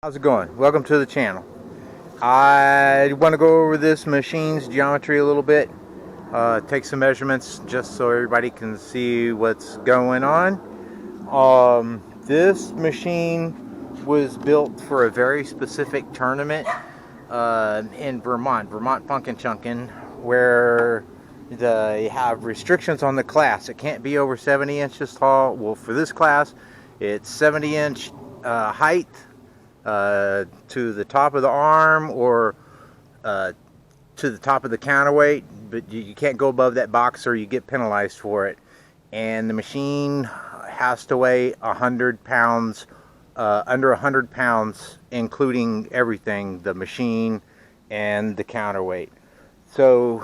How's it going? Welcome to the channel. I want to go over this machine's geometry a little bit, take some measurements just so everybody can see what's going on. This machine was built for a very specific tournament in Vermont Punkin' Chunkin', where they have restrictions on the class. It can't be over 70 inches tall. Well, for this class, it's 70-inch height to the top of the arm, or to the top of the counterweight, but you can't go above that box or you get penalized for it. And the machine has to weigh 100 pounds, under 100 pounds, including everything, the machine and the counterweight. So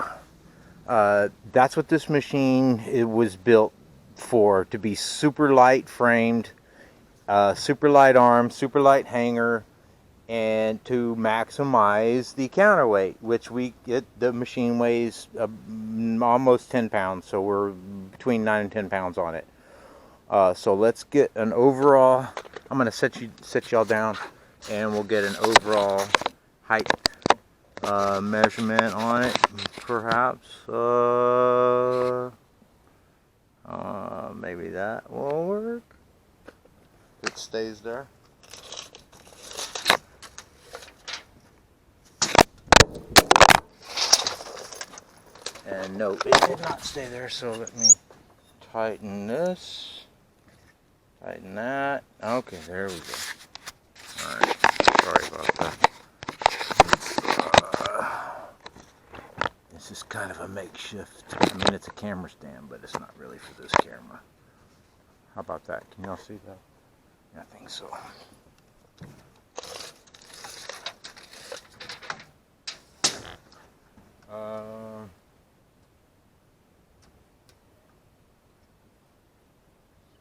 that's what this machine was built for, to be super light framed, super light arm, super light hanger, and to maximize the counterweight, which the machine weighs almost 10 pounds, so we're between 9 and 10 pounds on it. So let's get an overall. I'm going to set y'all down, and we'll get an overall height measurement on it. Perhaps maybe that will work. It stays there. And no, it did not stay there, so let me tighten this, tighten that. Okay, there we go. Alright, sorry about that. This is kind of a makeshift. I mean, it's a camera stand, but it's not really for this camera. How about that? Can y'all see that? Yeah, I think so.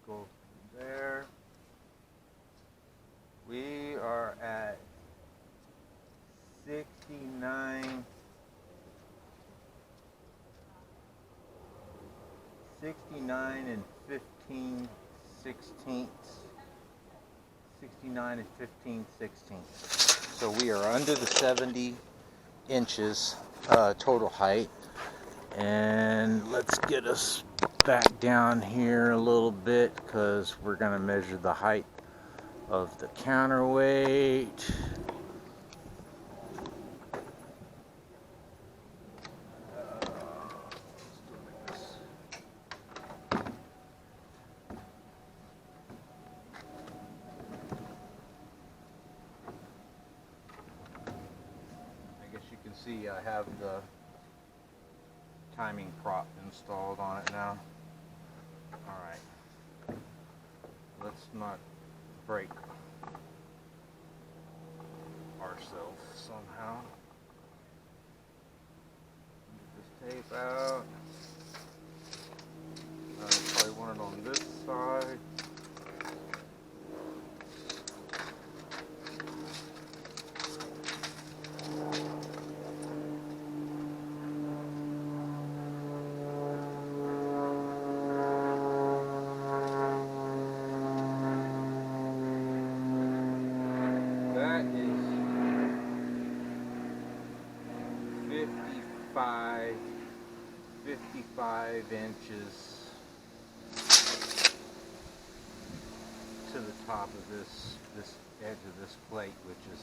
Go from there. We are at 69 and 15 sixteenths. 69 and 15 sixteenths. So we are under the 70 inches total height. And let's get us back down here a little bit, because we're going to measure the height of the counterweight. I guess you can see I have the timing prop installed on it now. Alright, let's not break ourselves somehow. Get this tape out. I probably want it on this side. That is 55 inches to the top of this edge of this plate, which is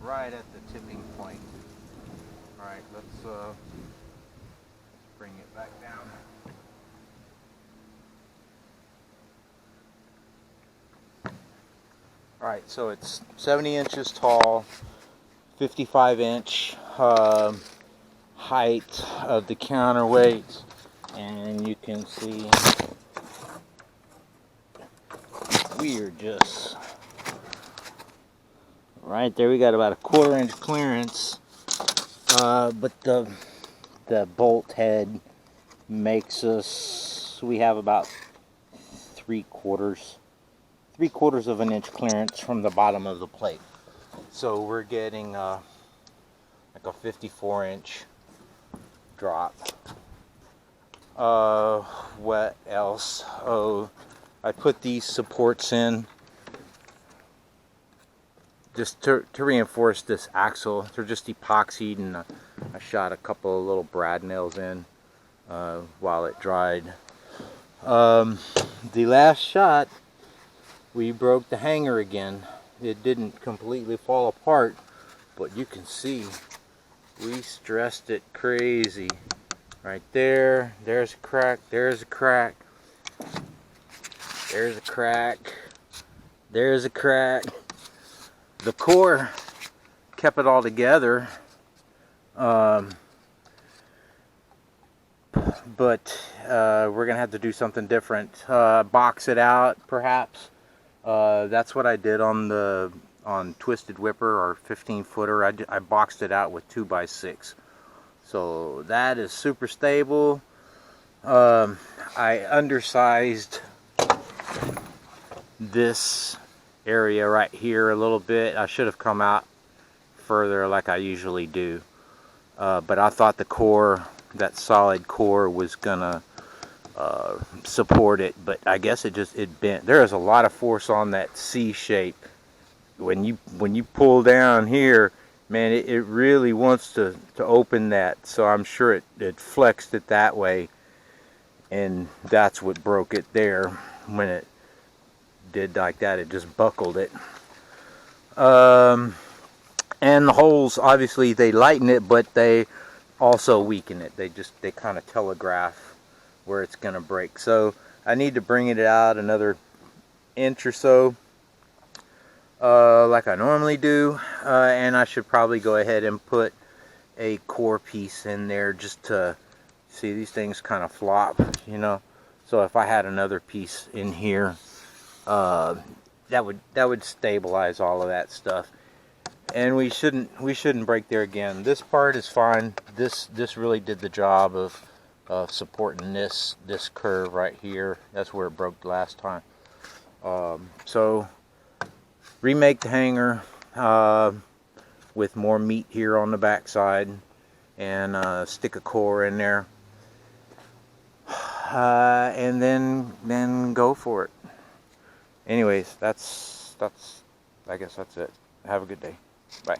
right at the tipping point. Alright, let's bring it back down. Alright, so it's 70 inches tall, 55 inch height of the counterweight, and you can see we are just right there. We got about a 1/4 inch clearance, but the bolt head makes us, we have about 3/4 of an inch clearance from the bottom of the plate. So we're getting like a 54 inch drop. What else? Oh, I put these supports in just to reinforce this axle. They're just epoxied, and I shot a couple of little brad nails in while it dried. The last shot, we broke the hanger again. It didn't completely fall apart, but you can see we stressed it crazy. Right there, there's a crack, there's a crack, there's a crack, there's a crack. The core kept it all together, but we're gonna have to do something different. Box it out, perhaps. That's what I did on Twisted Whipper, or 15-footer. I boxed it out with 2x6. So that is super stable. I undersized this area right here a little bit. I should have come out further like I usually do. But I thought the core, that solid core, was gonna support it, but I guess it bent. There is a lot of force on that C shape. When you pull down here, man, it really wants to open that. So I'm sure it flexed it that way, and that's what broke it there. When it did like that, it just buckled it. And the holes, obviously they lighten it, but they also weaken it. They kind of telegraph where it's gonna break. So I need to bring it out another inch or so, like I normally do, and I should probably go ahead and put a core piece in there, just to see these things kind of flop, you know. So if I had another piece in here, that would stabilize all of that stuff, and we shouldn't break there again. This part is fine. This really did the job of supporting this curve right here. That's where it broke last time. So remake the hanger with more meat here on the back side, and stick a core in there, and then go for it. Anyways, that's I guess that's it. Have a good day. Bye.